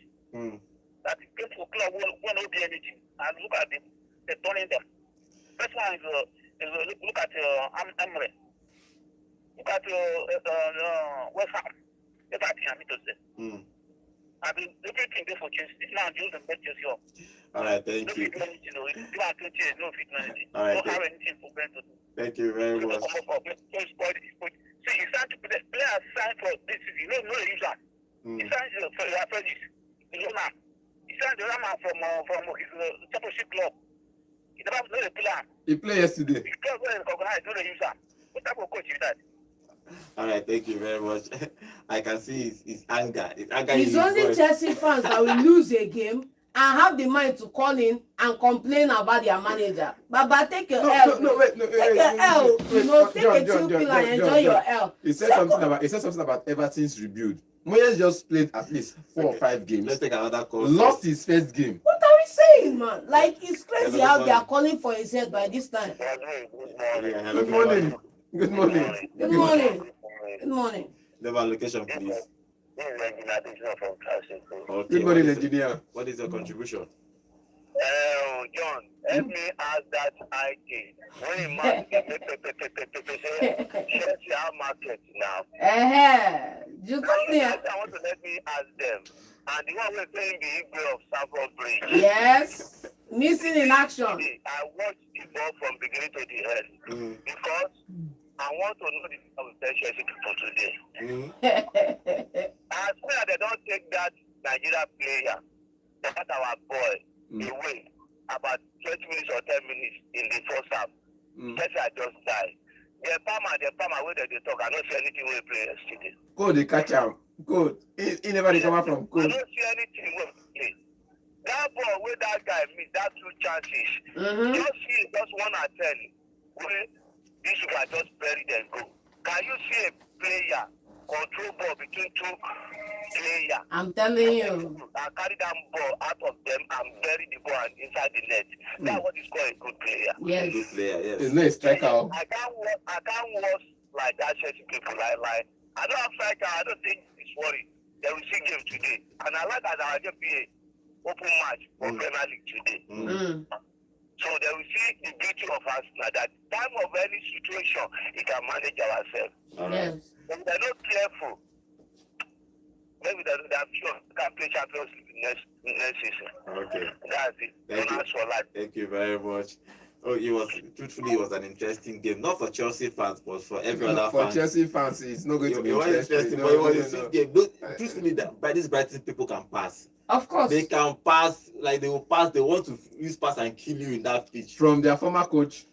that came to club won't be anything, and look at them, they're turning them. First one is look at Amre. Look at West Ham. Everything I need to say. I mean, everything there for Chelsea. This man just the best Chelsea up. All right, thank you. No fit no anything. You are 20 years, no fit no anything. All right, don't have anything for Ben to do. Thank you very much. See, he signed to players signed for this season. No user. He signed for the apprentice. He signed the man from his championship club. He never know the player. He played yesterday. His club was recognized, no user. What type of coach is that? All right, thank you very much. I can see his anger. It's only Chelsea fans that will lose a game and have the mind to call in and complain about their manager. Baba, take your L. Take your L. Take a chill pill and enjoy your L. He said something about Everton's rebuild. Moyes just played at least 4 or 5 games. Let's take another call. Lost his first game. What are we saying, man? Like, it's crazy how they are calling for his head by this time. Good morning. Good morning. Good morning. Good morning. Level location, please. Okay, Good morning, engineer. What is your contribution? John, help me ask that IT. When a man Chelsea market now. You come here. I want to let me ask them. And the one we're playing the Igwe of Savile Bridge. Yes. Missing in action. I watched the ball from beginning to the end because I want to know the Chelsea people today. I swear they don't take that Nigeria player, that our boy, away about 20 minutes or 10 minutes in the first half. Chelsea just died. The farmer where they talk, I don't see anything we play yesterday. Good, they catch him. Good. He never recover from I good. don't see anything we play. That ball where that guy missed, that 2 chances. Just see just 1 or 10 where this guy just buried and go. Can you see a player control ball between 2 player. I'm telling you. I carry that ball out of them and bury the ball inside the net. That's what is called a good player. Good Yes. player, It's yes. not a striker. I can't watch like that Chelsea people like I don't have striker. I don't think it's worried. They will see game today, and I like that I just be a open match for Premier League today. Mm. So they will see the beauty of us like that. Time of any situation, we can manage ourselves. All right. Yes. If they're not careful, maybe they're sure can play Champions League next season. Okay. That's it. Thank Don't you. ask for life. Thank you very much. Oh, truthfully, it was an interesting game. Not for Chelsea fans, but for every other For fan. Chelsea fans, it's not going to be It was interesting. interesting, No, but it was no, a sweet no. game. Look, truthfully, by these Brighton people can pass. Of course. They can pass, like they will pass. They want to use pass and kill you in that pitch. From their former coach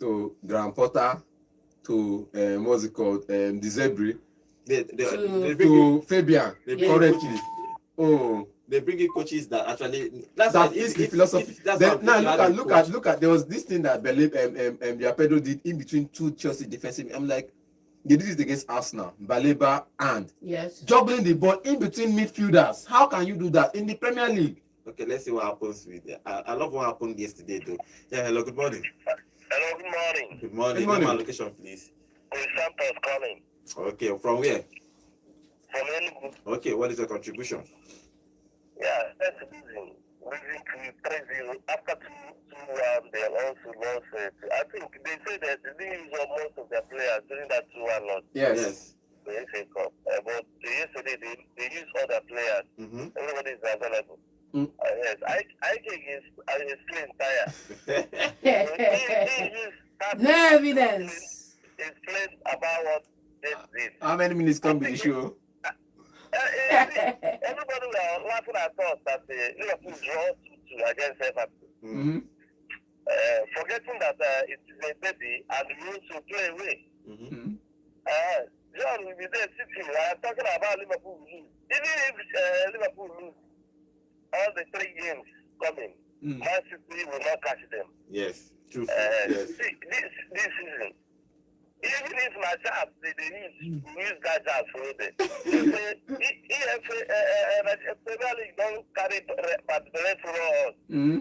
to Graham Potter to what's it called, De Zerbi, They bring to Fabian They correctly. Oh, they bring in coaches that actually that's that why is if- the if- philosophy. if that's Then, why now people have a coach. look at. There was this thing that Baleba Pedro did in between two Chelsea defensive. I'm like, they did this against Arsenal, Baleba and Yes. juggling the ball in between midfielders. How can you do that in the Premier League? Okay, let's see what happens with it. I love what happened yesterday, though. Yeah, hello, good morning. Hello, good morning. Good morning. Good morning. Name and location, please. Santos calling Okay, from where? from Enugu. Okay, what is your contribution? Yeah, that's the reason. Losing to 3-0 after 2-1, they also lost it. I think they say that they didn't use up most of their players during that 2-1 loss. Yes. The FA Cup. But yesterday they used all their players. Mm-hmm. Everybody is available. Mm. Yes, I think it's playing tired. He used No evidence. explain about what this did. How many minutes come be the show? Everybody were laughing at us that Liverpool draw 2-2 against Everton. Mm-hmm. Forgetting that it is a baby and we need to play away. Mm-hmm. Mm-hmm. John will be there sitting. I am talking about Liverpool lose. Even if Liverpool lose all the 3 games coming, Mm. Man City will not catch them. Yes, true. See, Yes. this season, even if my chance, they use that chance for it. If Premier League don't carry the for us, Mm-hmm.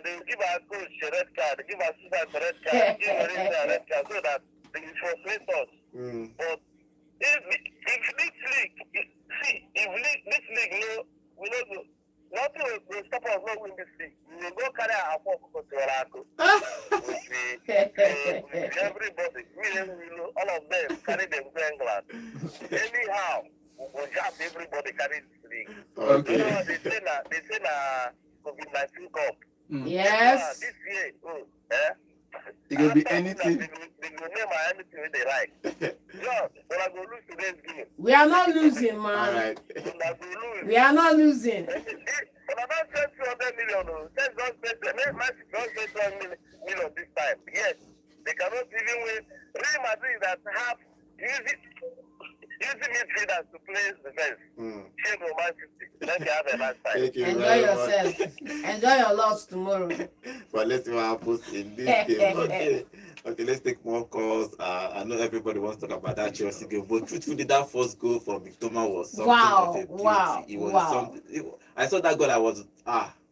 they will give our coach a red card, give our students a red card, give a red card so that they will frustrate us. Mm. But if this league, this league, we don't go. Nothing will stop us not win this league. We will go carry our form to Oracle. Everybody, all of them carry them to England. Anyhow, we will just everybody carry this league. Okay. You know, they say COVID-19 Cup. Mm. Yes. This year, It can be after anything. They will name anything they like. Yeah, but I go lose today's game. We are not losing, All man. right. But I go lose. We are not losing. But I don't spend 200 million. Don't spend 200 million this time. Yes, they cannot even win. Real Madrid that have using midfielders to play defense. Shame on Man City. Let me have a nice time. Thank you Enjoy very yourself. much. Enjoy your loss tomorrow. But let's see what happens in this game. Okay. Okay, let's take more calls. I know everybody wants to talk about that Chelsea game, but truthfully, that first goal from Victoria was something Wow, of a beauty. wow, It was wow. something. I saw that goal. I was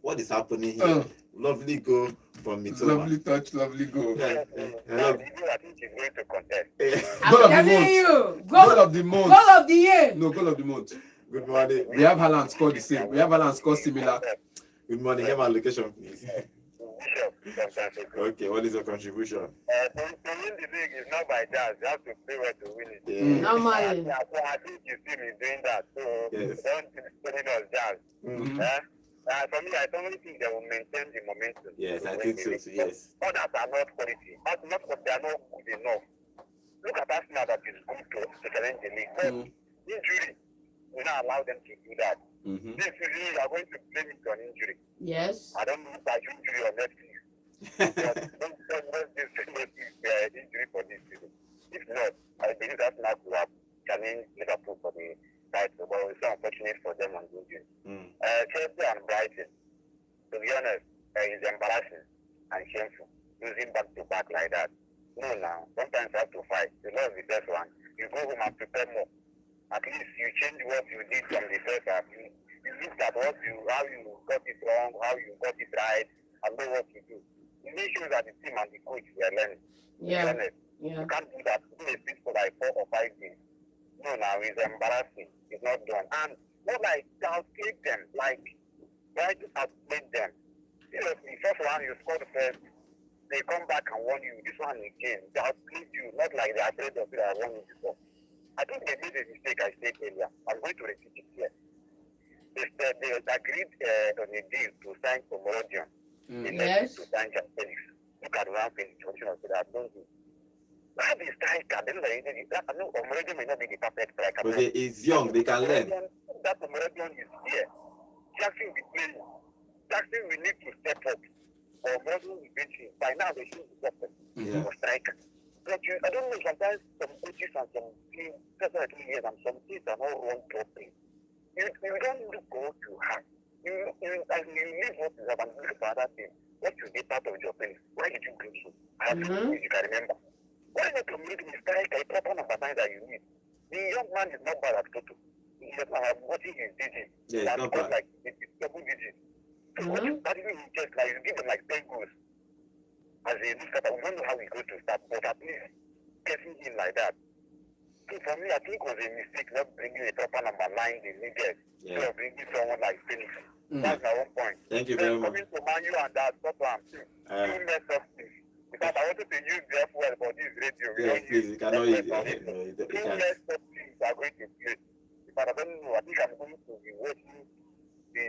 what is happening here? Lovely goal from Mitoma. Lovely touch, lovely goal. Yeah, I think he's going to contest. I'm Goal of the telling month. you. Goal Goal of the month. of the year. No, goal of the month. Good morning. We have Haaland scored the same. We have Haaland scored similar. Good morning. Give my location, please. Bishop, sometimes. Okay, what is your contribution? To win the league is not by chance. You have to play well to win it. Yeah. Normally. I think you see me doing that. So Yes. don't put us down. Mm. For me, I don't think they will maintain the momentum. Yes, I think so too. Yes. Others are not quality. Not because they are not good enough. Look at Arsenal that is good to challenge the league. But injury will not allow them to do that. Mm-hmm. This season, you are going to blame it on injury. Yes. I don't know if I injury on Netflix. Don't injury for this season. If not, I believe that now will have challenged Liverpool for the title. But it's so unfortunate for them on injury. Chelsea and Brighton, to be honest, it's embarrassing and shameful losing back to back like that. No, now sometimes you have to fight. You know the best one. You go home and prepare more. at least you change what you did from the first half. You looked at how you got it wrong, how you got it right, and know what to do. It really shows that the team and the coach were learning. Yeah. You can't do that. Do a fit for like 4 or 5 days. No, now it's embarrassing. It's not done. And not like downplay them, like try to outplay them. Seriously, first one you score the first, they come back and warn you. This one again, they outplay you, not like they are afraid of it. I won you before. I think they made a mistake. I said earlier. I'm going to repeat it here. They agreed on a deal to sign Omorodion. Yes. To sign Felix. Look at Ryan Felix. Don't do. Have a striker. I know Omorodion may not be the perfect striker. But he's young. They can learn. That Omorodion is here. Jackson will be playing. Jackson will need to step up. Omorodion will be benching. By now they should be perfect. For striker. But I don't know, sometimes some coaches and some teams, personally years, and some teams are not run properly. You don't look what you have. You leave what you have and look for other things. What you did part of your thing. Why did you do so? I have to you can remember. Why not to make the strike a proper number 9 that you need? The young man is not bad at total. He is not watching his digits. Yeah, it's not bad. Like it's double digits. So what you start doing is just like you give them like 10 goals. As a newspaper, we don't know how we go to start, but at least getting in like that. So for me, I think it was a mistake not bringing a proper number 9 they needed. Yeah. So bringing someone like Felix. That's my own point. Thank you Then very much. coming to Man U and that, that's what I'm saying. You mess up things. Because I wanted to use the F word for this radio. We Yeah, don't please, use you cannot use it. F word. No, you Two can't. mess up things are going to play. But I don't know. I think I'm going to be watching the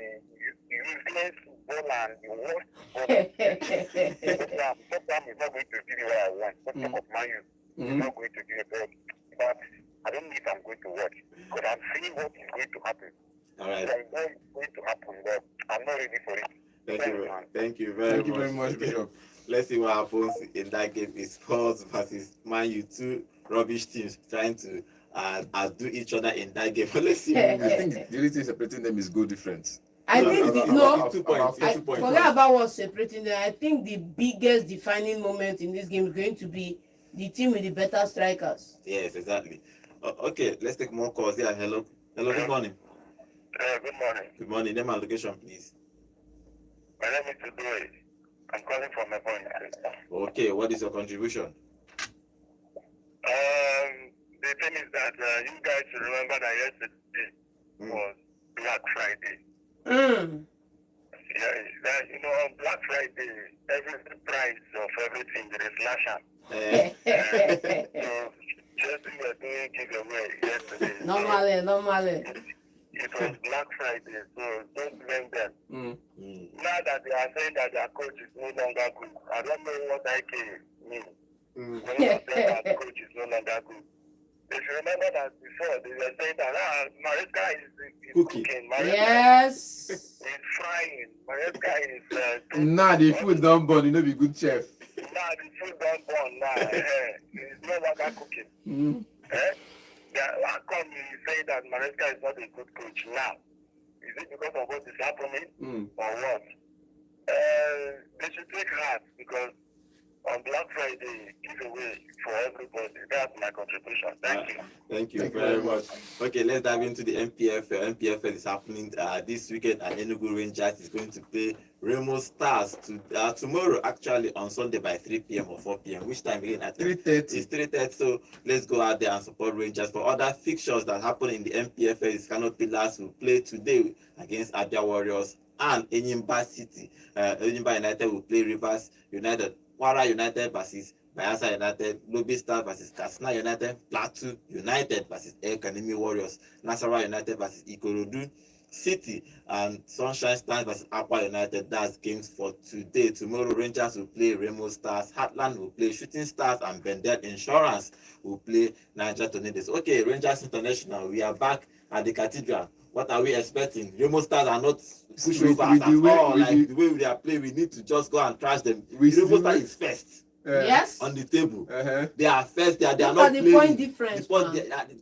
useless football and the worst football. Tottenham is not going to give me what I want. Tottenham of Man U is not going to give me what. But I don't know if I'm going to watch. Because I'm seeing what is going to happen. All right. So I know it's going to happen, but I'm not ready for it. Thank you. man. Thank you very much. very much, Okay. Bishop. Let's see what happens in that game. It's Spurs versus Man U, 2 rubbish teams trying to outdo each other in that game. But let's see. I think the only thing separating them is goal difference. I think About- no. about 2 points. about- 2 points. Forget about what's separating them. I think the biggest defining moment in this game is going to be the team with the better strikers. Yes, exactly. Okay, let's take more calls here. Hello. Good morning. Good morning. Good morning. Name and location, please. My name is Tudoi. I'm calling from my point. Okay, what is your contribution? The thing is that you guys should remember that yesterday was Black Friday. Yeah, that, on Black Friday, every price of everything there is lash. So just we were doing giveaway yesterday. Normally. It was Black Friday, so don't blame them. Now that they are saying that their coach is no longer good, I don't know what IK means. When they are saying that the coach is no longer good. They should remember that before they were saying that Maresca is cooking. Maresca Yes. is frying. Maresca is Nah, the food don't burn. You know, be good chef. now the food don't burn now. He's no longer cooking. How come you say that Maresca is not a good coach now? Is it because of what is happening or what? They should take heart because on Black Friday, give away for everybody. That's my contribution. Thank you. Thank you very much. Okay, let's dive into the MPFL. MPFL is happening this weekend, and Enugu Rangers is going to play Remo Stars tomorrow, actually on Sunday by 3 p.m. or 4 p.m. Which time again? At 3:30. It's 3:30. So let's go out there and support Rangers. For other fixtures that happen in the MPFL, is Kano Pillars will play today against Abia Warriors and Enyimba City. Enyimba United will play Rivers United. Kwara United versus Bayelsa United, Lobby Stars versus Katsina United, Plateau United versus El Kanemi Warriors, Nasarawa United versus Ikorodu City, and Sunshine Stars versus Akwa United. That's games for today. Tomorrow, Rangers will play Remo Stars, Heartland will play Shooting Stars, and Bendel Insurance will play Niger Tornadoes. Okay, Rangers International, we are back at the Cathedral. What are we expecting? Remo Stars are not pushovers at all. Like the way they are playing, we need to just go and trash them. Remo Stars is first Yes. on the table. Uh-huh. They are first. They are Look not at the playing. point difference,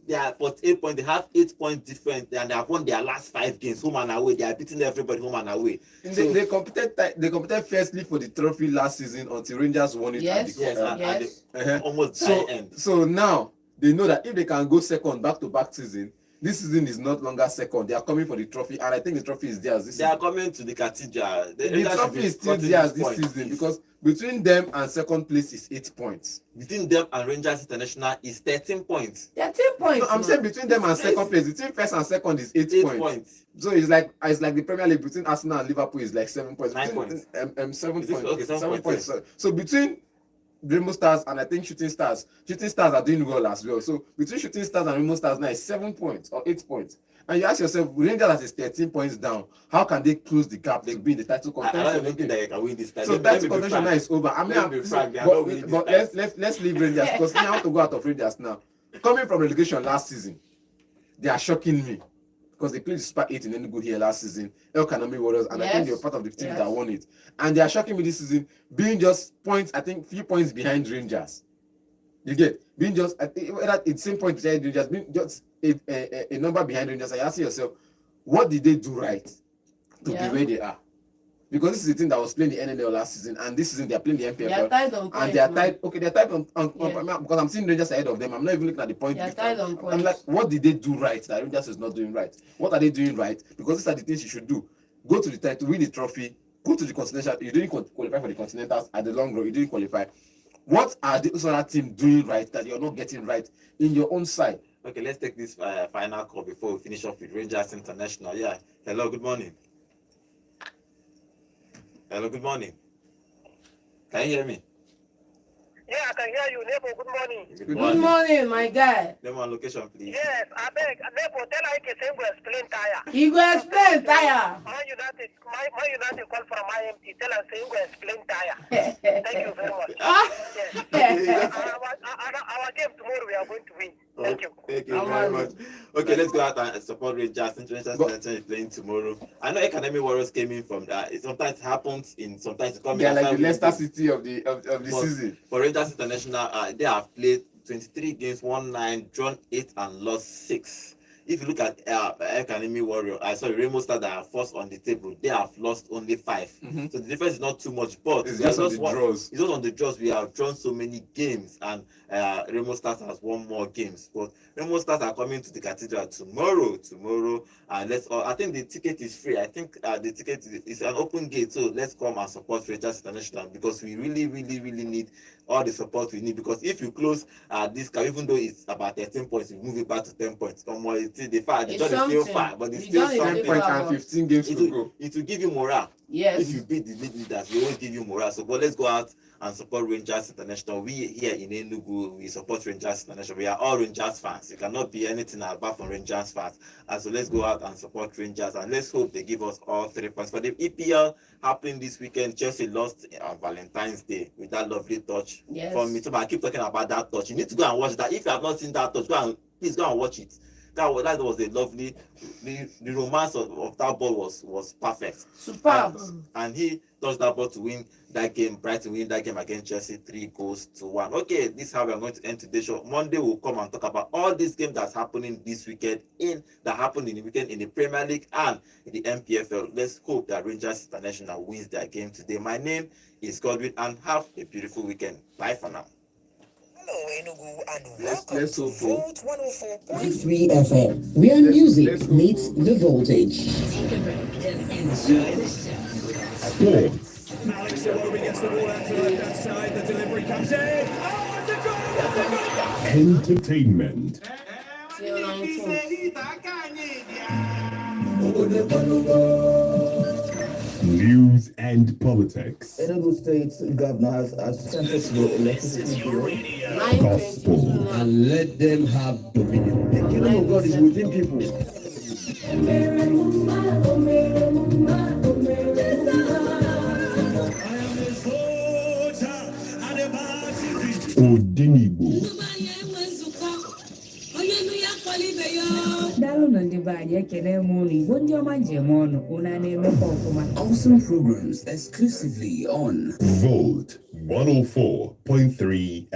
They are 48 points. They have 8 points difference, and they have won their last 5 games home and away. They are beating everybody home and away. So they competed firstly for the trophy last season until Rangers won it at the Yes, cup. and they almost So, end. so now they know that if they can go second back-to-back season, this season is not longer second. They are coming for the trophy, and I think the trophy is theirs. They are coming to the cathedral. The trophy is still theirs this season because between them and second place is 8 points. Between them and Rangers International is 13 points. 13 points. No, I'm saying between them and second place, between first and second is 8 points. So it's like the Premier League between Arsenal and Liverpool is like 7 points. 9 points. 7 points. Okay, 7 points. So between Rainbow Stars and I think Shooting Stars are doing well as well. So between Shooting Stars and Rainbow Stars now is 7 points or 8 points. And you ask yourself, Rangers is 13 points down. How can they close the gap to be in the title contention? I don't even think they can win this time. So title contention now is over. I mean, but let's leave Rangers because I want to go out of Rangers now. Coming from relegation last season, they are shocking me because they played Super 8 in Enugu here last season, El Kanami Warriors, and I think they were part of the team that won it. And they are shocking me this season, being just points, I think, few points behind Rangers. You get being just I think it's same point behind Rangers, being just a number behind Rangers. And you ask yourself, what did they do right to be where they are? Because this is the team that was playing the NNL last season, and this season they are playing the MPFL. They are tied on points, and they are tied. Okay, they are tied on because I'm seeing Rangers ahead of them. I'm not even looking at the point. They are tied on points. I'm like, what did they do right that Rangers is not doing right? What are they doing right? Because these are the things you should do. Go to the title, win the trophy, go to the Continental. You didn't qualify for the Continentals at the long run. You didn't qualify. What are the other team doing right that you're not getting right in your own side? Okay, let's take this final call before we finish up with Rangers International. Yeah. Hello, good morning. Hello, good morning. Can you hear me? Yeah, I can hear you, neighbor. Good morning. Good morning, my guy. Name and location, please. Yes, I beg. Neighbor, tell her he can explain tire. He go explain tire. Man United call from IMT. Tell her say he go explain tire. Thank you very much. Yes. Our game tomorrow we are going to win. Thank you. Thank you very much. Okay, let's go out and support Rangers. International is playing tomorrow. I know Academy Warriors came in from that. It sometimes happens sometimes it comes. They are like the Leicester City of the season. For Rangers International, they have played 23 games, won 9, drawn 8, and lost 6. If you look at Academy Warrior, Rainbow Stars that are first on the table, they have lost only 5. So the difference is not too much, but it's just on the draws. It's just on the draws. We have drawn so many games, and Rainbow Stars has won more games. But Rainbow Stars are coming to the Cathedral tomorrow, and I think the ticket is free. I think the ticket is an open gate, so let's come and support Rangers International because we really need all the support we need. Because if you close this car, even though it's about 13 points, you move it back to 10 points. The job is still far, but it's still 10 points and 15 games to go. It will give you morale. Yes. If you beat the leaders, we won't give you morale. So, but let's go out and support Rangers International. We here in Enugu, we support Rangers International. We are all Rangers fans. You cannot be anything apart from Rangers fans. And so let's go out and support Rangers, and let's hope they give us all 3 points. For the EPL happening this weekend, Chelsea lost on Valentine's Day with that lovely touch. Yes. For me, so I keep talking about that touch. You need to go and watch that. If you have not seen that touch, please go and watch it. That was a lovely. The romance of that ball was perfect. Superb. And he touched that ball to win that game. Brighton win that game against Chelsea 3-1. Okay, this is how we are going to end today's show. Monday we'll come and talk about all these games that's happening this weekend that happened in the weekend in the Premier League and in the MPFL. Let's hope that Rangers International wins their game today. My name is Godwin, and have a beautiful weekend. Bye for now. Hello, Enugu, and Let's welcome to hope. Volt 104.3 FM, where music meets the voltage. Sports. Alex Iwobi gets the ball out to the left-hand side. The delivery comes in. Oh, it's a goal! It's a goal! Entertainment. News and politics. Enugu State Governor has sent us to electricity bill. Gospel. And let them have dominion. The kingdom of God is within people. Odenibo. Daalụ na ndị be anyị ekele m unu Igbo ndị ọma njem ọnụ unu a na-emekwa ọfụma. Awesome programs exclusively on Volt 104.3